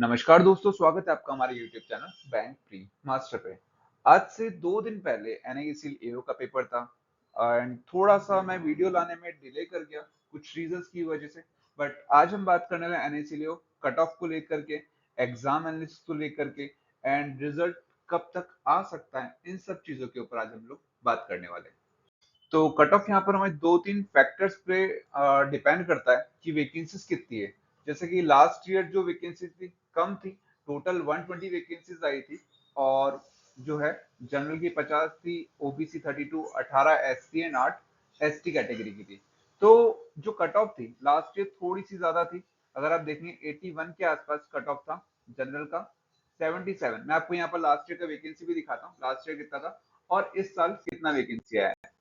नमस्कार दोस्तों, स्वागत है आपका हमारे YouTube channel bank pre master पे। आज से 2 दिन पहले NISL एओ का पेपर था एंड थोड़ा सा मैं वीडियो लाने में डिले कर गया कुछ रीजंस की वजह से। बट आज हम बात करने वाले NISL एओ कट ऑफ को लेकर के, एग्जाम एनालिसिस को लेकर के एंड रिजल्ट कब तक आ सकता है, इन सब चीजों के ऊपर आज हम लोग बात करने वाले हैं। तो कट ऑफ यहाँ पर हमें 2-3 फैक्टर्स पे डिपेंड करता है कि वैकेंसीज कितनी है। जैसे कि लास्ट ईयर जो वैकेंसीज थी कम थी, टोटल 120 वैकेंसीज आई थी और जो है जनरल की 50 थी, OBC 32, 18 SC and 8 ST category की थी। तो जो कट ऑफ थी लास्ट ईयर थोड़ी सी ज्यादा थी। अगर आप देखेंगे 81 के आसपास कट ऑफ था जनरल का, 77। मैं आपको यहाँ पर लास्ट ईयर का वैकेंसी भी दिखाता हूँ, लास्ट ईयर कितना था और इस साल कितना वैकेंसी आया है।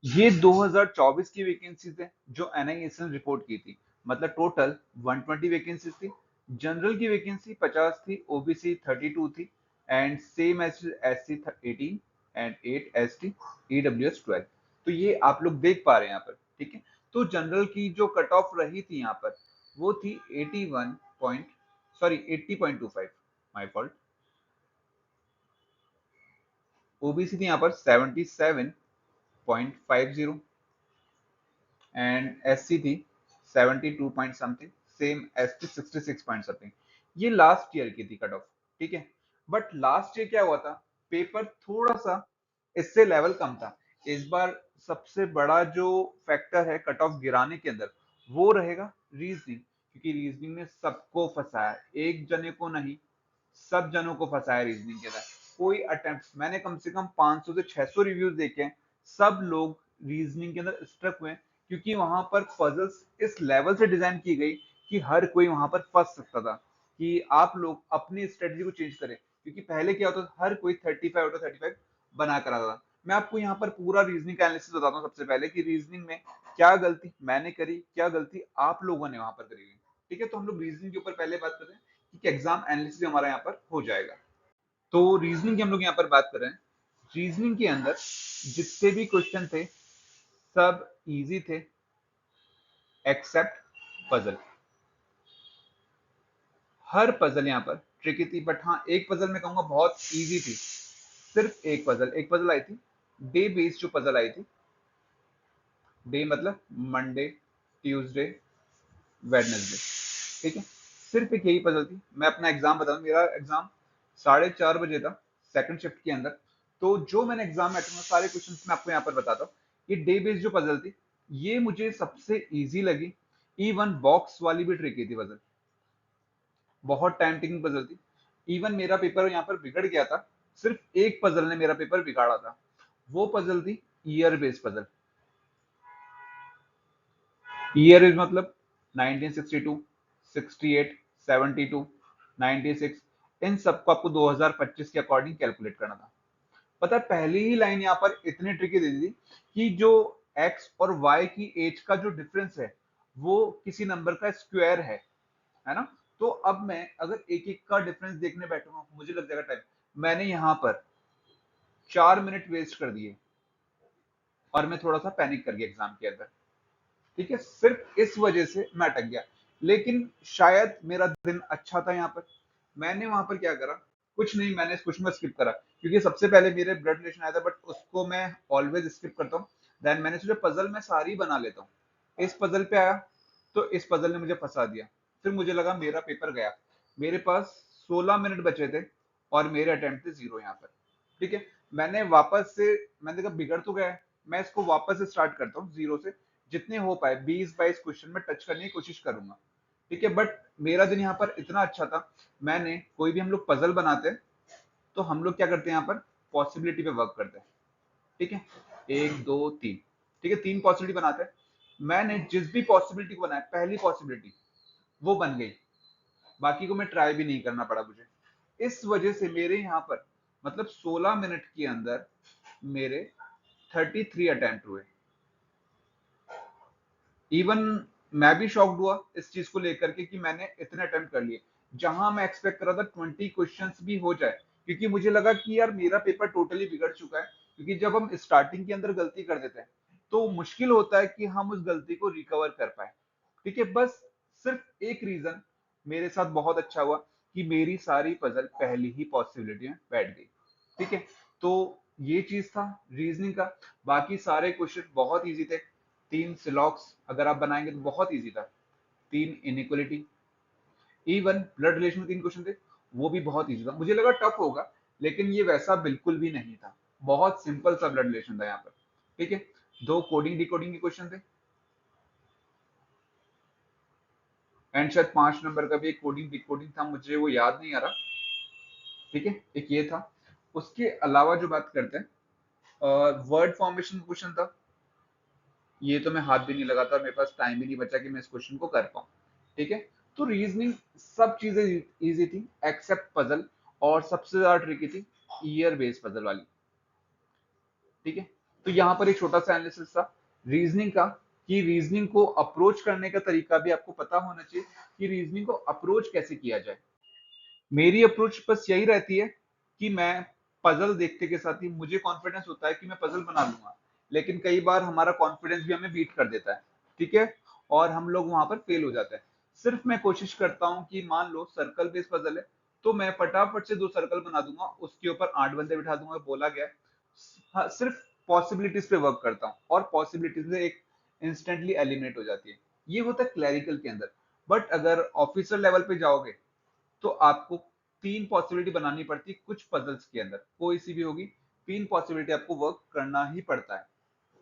ये 2024 की वैकेंसीज है जो NISL ने रिपोर्ट की थी। मतलब टोटल 120 वैकेंसीज थी। जनरल की वैकेंसी 50 थी, ओबीसी 32 थी and same S SC 18 and 8 ST, EWS 12। तो ये आप लोग देख पा रहे हैं यहाँ पर, ठीक है। तो जनरल की जो कट ऑफ रही थी यहाँ पर वो थी 81 point, sorry 80.25, my fault. OBC थी यहाँ पर 77.50 एंड एससी थी 72 point something, same ST 66 point something. ये लास्ट ईयर की थी कट ऑफ, ठीक है। बट लास्ट ईयर क्या हुआ था, पेपर थोड़ा सा इससे लेवल कम था। इस बार सबसे बड़ा जो फैक्टर है कट ऑफ गिराने के अंदर वो रहेगा रीजनिंग, क्योंकि रीजनिंग ने सबको फंसाया, एक जने को नहीं, सब जनों को फंसाया रीजनिंग के अंदर। कोई अटेम्प्ट, मैंने कम से कम 500 से 600 रिव्यूज देखे हैं, सब लोग रीजनिंग के अंदर स्ट्रक हुए हैं, क्योंकि वहां पर पजल्स इस लेवल से डिजाइन की गई कि हर कोई वहां पर फंस सकता था। कि आप लोग अपनी स्ट्रेटजी को चेंज करें, क्योंकि पहले क्या होता था, हर कोई 35 आउट ऑफ 35 बना कर आता था। मैं आपको यहाँ पर पूरा रीजनिंग का एनालिसिस बताता हूँ सबसे पहले कि रीजनिंग में क्या गलती मैंने करी, क्या गलती आप लोगों ने वहां पर करी हुई। ठीक है, तो हम लोग रीजनिंग के ऊपर पहले बात करते हैं कि एग्जाम एनालिसिस हमारा यहाँ पर हो जाएगा। तो रीजनिंग की हम लोग यहाँ पर बात कर रहे हैं। रीजनिंग के अंदर जितने भी क्वेश्चन थे सब इजी थे एक्सेप्ट पजल। हर पजल यहाँ पर ट्रिकी थी, बट हाँ एक पजल मैं कहूंगा बहुत इजी थी। सिर्फ एक पजल आई थी, डे बेस्ड जो पजल आई थी। डे मतलब मंडे, ट्यूसडे, वेडनेसडे, ठीक है। सिर्फ एक यही पजल थी। मैं अपना एग्जाम बताऊं, मेरा एग्जाम 4:30 बजे था सेकंड शिफ्ट के अंदर। तो जो मैंने एग्जाम में अटेंड, सारे क्वेश्चन मैं आपको यहाँ पर बताता हूँ। ये डे बेस्ड जो पजल थी ये मुझे सबसे इजी लगी। इवन बॉक्स वाली भी ट्रिकी थी पजल, बहुत टाइम टेकिंग पजल थी। इवन मेरा पेपर यहाँ पर बिगड़ गया था, सिर्फ एक पजल ने मेरा पेपर बिगाड़ा था। वो पजल थी year based puzzle. Year is मतलब 1962, 68, 72, 96, इन सबको आपको 2025 के अकॉर्डिंग कैलकुलेट करना था। पता है पहली ही लाइन यहाँ पर इतनी ट्रिकी दे दी थी कि जो एक्स और वाई की एज का जो डिफरेंस है वो किसी नंबर का स्क्वायर है ना। तो अब मैं अगर एक एक का डिफरेंस देखने बैठूंगा मुझे लग जाएगा टाइम। मैंने यहाँ पर 4 मिनट वेस्ट कर दिए और मैं थोड़ा सा पैनिक कर गया एग्जाम के अंदर। ठीक है, सिर्फ इस वजह से मैं अटक गया। लेकिन शायद मेरा दिन अच्छा था यहाँ पर। मैंने वहां पर क्या करा, कुछ नहीं, मैंने इस क्वेश्चन को स्किप करा, क्योंकि सबसे पहले मेरे ब्लड रिलेशन आया था, बट उसको मैं ऑलवेज स्किप करता हूँ। देन मैंने सोचा पजल मैं सारी बना लेता हूँ। इस पजल पे आया तो इस पजल ने मुझे फंसा दिया। फिर मुझे लगा मेरा पेपर गया। मेरे पास 16 मिनट बचे थे और मेरे अटेम्प्ट थे 0 यहाँ पर। ठीक है, मैंने वापस से, मैंने कहा बिगड़ तो गया है, मैं इसको वापस से स्टार्ट करता हूँ 0 से। जितने हो पाए 20-22 क्वेश्चन में टच करने की कोशिश करूंगा। ठीक है, बट मेरा दिन यहाँ पर इतना अच्छा था। मैंने, कोई भी हम लोग पजल बनाते हैं तो हम लोग क्या करते हैं यहाँ पर, पॉसिबिलिटी पे वर्क करते हैं। ठीक है, 1 2 3, ठीक है, 3 पॉसिबिलिटी बनाते हैं। मैंने जिस भी पॉसिबिलिटी को बनाया, पहली पॉसिबिलिटी वो बन गई, बाकी को मैं ट्राई भी नहीं करना पड़ा मुझे। इस वजह से मेरे यहाँ पर मतलब 16 मिनट के अंदर मेरे 33 अटेम्प्ट हुए। इवन मैं भी शॉक्ड हुआ इस चीज को लेकर के कि मैंने इतने अटेम्प्ट कर लिए, जहां मैं एक्सपेक्ट कर रहा था 20 क्वेश्चंस भी हो जाए, क्योंकि मुझे लगा कि यार मेरा पेपर टोटली बिगड़ चुका है। क्योंकि जब हम स्टार्टिंग के अंदर गलती कर देते हैं तो मुश्किल होता है कि हम उस गलती को रिकवर कर पाए। ठीक है, बस सिर्फ एक रीजन मेरे साथ बहुत अच्छा हुआ कि मेरी सारी पजल पहली ही पॉसिबिलिटी में बैठ गई। ठीक है, तो ये चीज था रीजनिंग का। बाकी सारे क्वेश्चन बहुत इजी थे। 3 सिलॉक्स अगर आप बनाएंगे तो बहुत इजी था। 3 इनइक्वलिटी, इवन ब्लड रिलेशन में 3 क्वेश्चन थे, वो भी बहुत इजी था। मुझे लगा टफ होगा, लेकिन ये वैसा बिल्कुल भी नहीं था। बहुत सिंपल सा ब्लड रिलेशन था यहाँ पर। ठीक है, 2 कोडिंग डिकोडिंग के क्वेश्चन थे, एंड शायद 5 नंबर का भी एक कोडिंग डिकोडिंग था, मुझे वो याद नहीं आ रहा। ठीक है, एक ये था। उसके अलावा जो बात करते हैं, वर्ड फॉर्मेशन क्वेश्चन था। ये तो मैं हाथ भी नहीं लगाता, मेरे पास टाइम भी नहीं बचा कि मैं इस क्वेश्चन को कर पाऊँ। ठीक है, तो रीजनिंग सब चीजें इजी थी एक्सेप्ट पजल, और सबसे ज्यादा ट्रिकी थी ईयर बेस्ड पजल वाली। ठीक है, तो यहाँ पर एक छोटा सा एनालिसिस था रीजनिंग का, कि रीजनिंग को अप्रोच करने का तरीका भी आपको पता होना चाहिए कि रीजनिंग को अप्रोच कैसे किया जाए। मेरी अप्रोच बस यही रहती है कि मैं पजल देखते के साथ ही मुझे कॉन्फिडेंस होता है कि मैं पजल बना लूंगा, लेकिन कई बार हमारा कॉन्फिडेंस भी हमें बीट कर देता है। ठीक है, और हम लोग वहां पर फेल हो जाते हैं। सिर्फ मैं कोशिश करता हूँ कि मान लो सर्कल बेस्ड पजल है, तो मैं फटाफट से 2 सर्कल बना दूंगा, उसके ऊपर 8 बंदे बिठा दूंगा, बोला गया है। हाँ, सिर्फ पॉसिबिलिटीज पे वर्क करता हूँ, और पॉसिबिलिटीज से एक इंस्टेंटली एलिमिनेट हो जाती है। ये होता है क्लैरिकल के अंदर। बट अगर ऑफिसर लेवल पे जाओगे तो आपको 3 पॉसिबिलिटी बनानी पड़ती है कुछ पजल्स के अंदर, कोई सी भी होगी, 3 पॉसिबिलिटी आपको वर्क करना ही पड़ता है।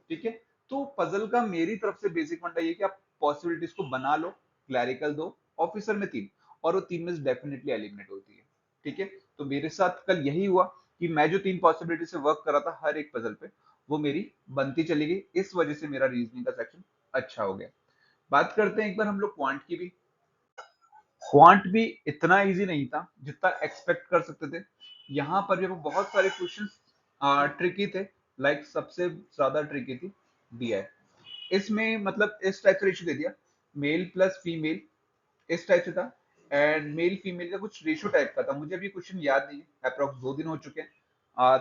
ठीक है, तो पजल का मेरी तरफ से बेसिक फंडा ये कि आप पॉसिबिलिटीज को बना लो, क्लैरिकल 2, ऑफिसर में 3, और वो 3 में डेफिनेटली एलिमिनेट होती है। ठीक है, तो मेरे साथ कल यही हुआ कि मैं जो 3 पॉसिबिलिटी से वर्क कर रहा था हर एक पजल पे, वो मेरी बनती चली गई। इस वजह से मेरा रीजनिंग का सेक्शन अच्छा हो गया। बात करते हैं एक बार हम लोग क्वांट की भी। क्वांट भी इतना इजी नहीं था जितना एक्सपेक्ट कर सकते थे। यहाँ पर भी बहुत सारे क्वेश्चंस ट्रिकी थे। लाइक सबसे ज्यादा ट्रिकी थी डीआई। इसमें मतलब इस टाइप से रेशियो दे दिया, मेल प्लस फीमेल, इस टाइप से था। एंड मेल फीमेल का कुछ रेशियो टाइप का था, मुझे अभी क्वेश्चन याद नहीं है, अप्रोक्स 2 दिन हो चुके हैं,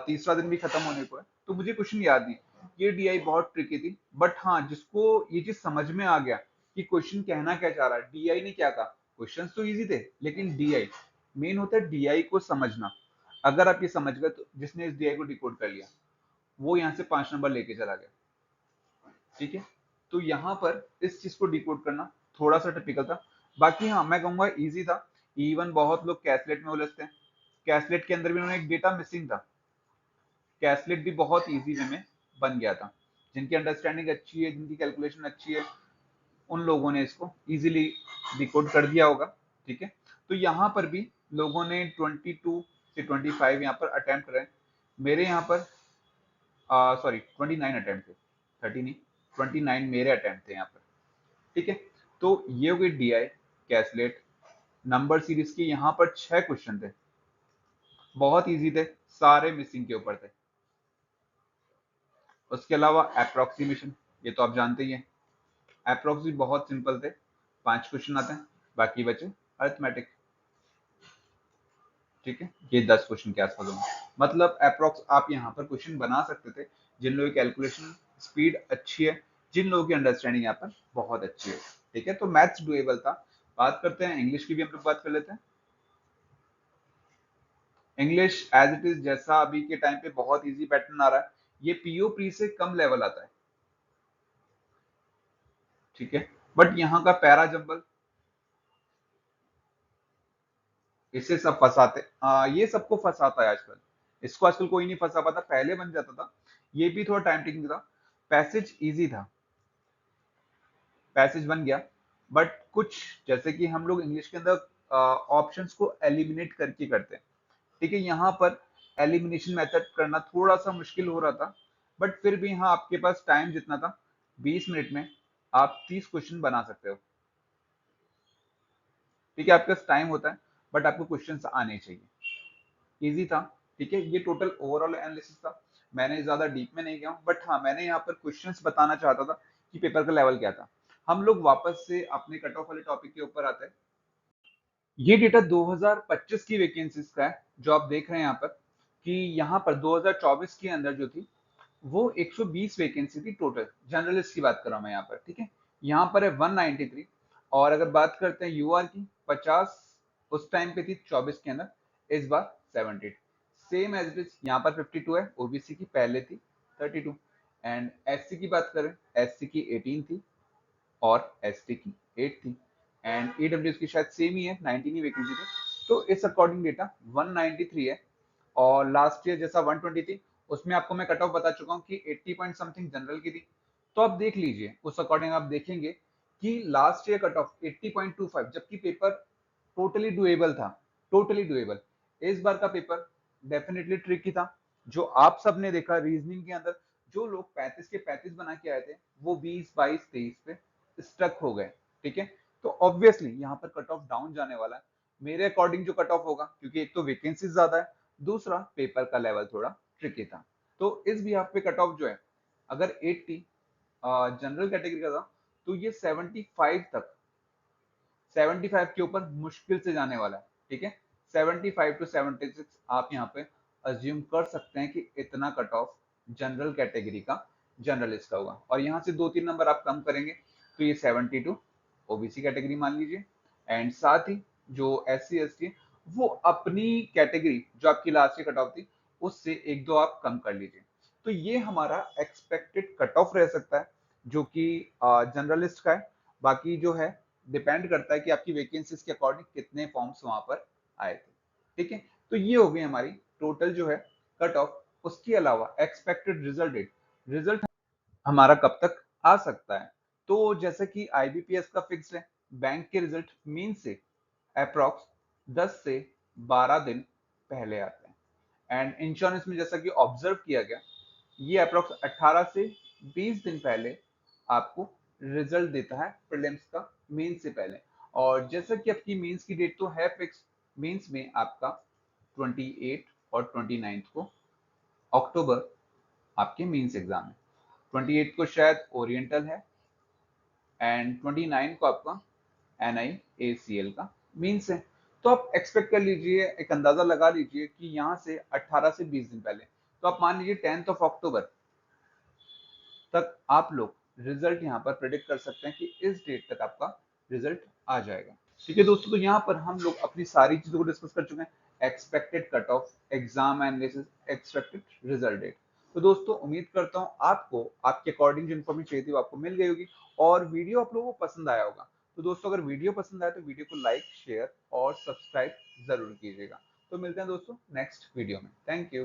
तीसरा दिन भी खत्म होने को है, तो मुझे क्वेश्चन याद नहीं। ये डीआई बहुत ट्रिकी थी, बट हाँ, जिसको ये चीज समझ में आ गया कि क्वेश्चन कहना क्या चाह रहा है, डीआई ने क्या कहा। क्वेश्चन तो इजी थे, लेकिन डीआई मेन होता है, डीआई को समझना। अगर आप ये समझ गए, तो जिसने इस डीआई को डिकोड कर लिया, वो यहाँ से 5 नंबर लेके चला गया। ठीक है, तो यहाँ पर इस चीज को डिकोड करना थोड़ा सा टिपिकल था। बाकी हाँ, मैं कहूंगा इजी था। इवन बहुत लोग कैसलेट में उलझते हैं, कैसलेट के अंदर भी उन्होंने एक डेटा मिसिंग था, कैसलेट भी बहुत इजी वे में बन गया था। जिनकी अंडरस्टैंडिंग अच्छी है, जिनकी कैलकुलेशन अच्छी है, उन लोगों ने इसको इजीली डिकोड कर दिया होगा। ठीक है, तो यहाँ पर भी लोगों ने 22 से 25 यहाँ पर अटेम्प्ट करें। मेरे यहाँ पर सॉरी 29 अटेम्प्ट थे, 30 नहीं, 29 मेरे अटेम्प्ट थे यहाँ पर। ठीक है, तो ये हो गई डीआई, कैसलेट। नंबर सीरीज के यहाँ पर 6 क्वेश्चन थे, बहुत इजी थे, सारे मिसिंग के ऊपर थे। उसके अलावा अप्रोक्सीमेशन, ये तो आप जानते ही हैं, अप्रोक्स भी बहुत सिंपल थे, 5 क्वेश्चन आते हैं, बाकी बचे अरिथमेटिक। ठीक है, ये 10 क्वेश्चन के आसपास होंगे। मतलब अप्रोक्स आप यहाँ पर क्वेश्चन बना सकते थे, जिन लोगों की कैलकुलेशन स्पीड अच्छी है, जिन लोगों की अंडरस्टैंडिंग यहाँ पर बहुत अच्छी है। ठीक है, तो मैथ्स डुएबल था। बात करते हैं इंग्लिश की भी, हम लोग बात कर लेते हैं। इंग्लिश एज इट इज, जैसा अभी के टाइम पे बहुत इजी पैटर्न आ रहा है, ये पीओ प्री से कम लेवल आता है। ठीक है, बट यहाँ का पैरा जंबल, इसे सब फंसाते, ये सबको फंसाता है आजकल। इसको आजकल कोई नहीं फंसा पाता, पहले बन जाता था। ये भी थोड़ा टाइम टेकिंग था। पैसेज इजी था, पैसेज बन गया। बट कुछ, जैसे कि हम लोग इंग्लिश के अंदर ऑप्शंस को एलिमिनेट करके करते हैं। ठीक है, यहाँ पर एलिमिनेशन मेथड करना थोड़ा सा मुश्किल हो रहा था। बट फिर भी हाँ, आपके पास टाइम जितना था, 20 मिनट में आप 30 क्वेश्चन बना सकते हो। ठीक है, आपके पास टाइम होता है, बट आपको क्वेश्चन आने चाहिए। इजी था। ठीक है, ये टोटल ओवरऑल एनालिसिस था। मैंने ज्यादा डीप में नहीं गया हूँ, बट हाँ, मैंने यहाँ पर क्वेश्चंस बताना चाहता था कि पेपर का लेवल क्या था। हम लोग वापस से अपने कट ऑफ वाले टॉपिक के ऊपर आते हैं। ये डेटा 2025 की वैकेंसीज का है, जो आप देख रहे हैं यहाँ पर, कि यहाँ पर 2024 के अंदर जो थी, वो 120 वैकेंसी थी टोटल। जर्नलिस्ट की बात कर रहा हूँ मैं यहाँ पर। ठीक है, यहाँ पर है 193। और अगर बात करते हैं यूआर की, 50 उस टाइम पे थी 24 के अंदर, इस बार 78। सेम एज इट इज, यहाँ पर 52 है, ओबीसी की पहले थी 32। एंड एससी की बात करें, एससी की 18 थी और एसटी की 8 थी। एंड ईडब्ल्यू की शायद सेम ही है, 19 ही वैकेंसी थी। तो इस अकॉर्डिंग डेटा 193 है। और लास्ट ईयर जैसा 120 थी, उसमें आपको मैं कट ऑफ बता चुका हूँ कि 80 पॉइंट समथिंग जनरल की थी। तो आप देख लीजिए, उस अकॉर्डिंग आप देखेंगे कि लास्ट ईयर कट ऑफ 80.25, जबकि पेपर टोटली डुएबल था, टोटली डुएबल। इस बार का पेपर डेफिनेटली ट्रिकी था। जो आप सबने देखा रीजनिंग के अंदर, जो लोग 35 के 35 बना के आए थे, वो 20, 22, 23 पे स्टक हो गए। ठीक है, तो ऑब्वियसली यहाँ पर कट ऑफ डाउन जाने वाला है मेरे अकॉर्डिंग। जो कट ऑफ होगा, क्योंकि एक तो वैकेंसी ज्यादा है, दूसरा पेपर का लेवल थोड़ा ट्रिकी था। तो इस भी पे कट ऑफ जो है, अगर 80 जनरल कैटेगरी का था, तो ये 75 तक, 75 के ऊपर मुश्किल से जाने वाला है। ठीक है, 75 टू 76 आप यहाँ पे अज्यूम कर सकते हैं कि इतना कट ऑफ जनरल कैटेगरी का जर्नलिस्ट का होगा। और यहाँ से 2-3 नंबर आप कम करेंगे तो ये 72 ओबीसी कैटेगरी मान लीजिए। एंड साथ ही जो एस सी एस टी, वो अपनी कैटेगरी जो आपकी लास्ट की कट ऑफ थी, उससे 1-2 आप कम कर लीजिए। तो ये हमारा एक्सपेक्टेड कट ऑफ रह सकता है, जो कि जनरलिस्ट का है। बाकी जो है डिपेंड करता है कि आपकी वैकेंसीज के अकॉर्डिंग कितने फॉर्म्स वहां पर आए थे। ठीक है, तो ये हो गई हमारी टोटल जो है कट ऑफ। उसके अलावा एक्सपेक्टेड रिजल्ट डेट, रिजल्ट हमारा कब तक आ सकता है। तो जैसे कि आईबीपीएस का फिक्स है, बैंक के रिजल्ट मीन से अप्रोक्स 10 से 12 दिन पहले आते हैं। एंड इंश्योरेंस में जैसा कि ऑब्जर्व किया गया, ये अप्रोक्स 18 से 20 दिन पहले आपको रिजल्ट देता है प्रीलिम्स का, मेंस से पहले। और जैसा कि आपकी मेंस की डेट तो है फिक्स, मेंस में आपका 28 और 29 को अक्टूबर आपके मेंस एग्जाम है। 28 को शायद ओरिएंटल है एंड 29 को आपका NIACL का मीन्स है। तो आप एक्सपेक्ट कर लीजिए, एक अंदाजा लगा लीजिए कि यहाँ से 18 से 20 दिन पहले, तो आप मान लीजिए 10th ऑफ अक्टूबर तक आप लोग रिजल्ट यहाँ पर प्रेडिक्ट कर सकते हैं कि इस डेट तक आपका रिजल्ट आ जाएगा। ठीक है दोस्तों, तो यहाँ पर हम लोग अपनी सारी चीजों को डिस्कस कर चुके हैं, expected cut off, exam analysis, expected result date. तो दोस्तों उम्मीद करता हूँ आपको आपके अकॉर्डिंग जो इन्फॉर्मेशन चाहिए थी वो आपको मिल गई होगी, और वीडियो आप लोगों को पसंद आया होगा। तो दोस्तों अगर वीडियो पसंद आए तो वीडियो को लाइक, शेयर और सब्सक्राइब जरूर कीजिएगा। तो मिलते हैं दोस्तों नेक्स्ट वीडियो में। Thank you.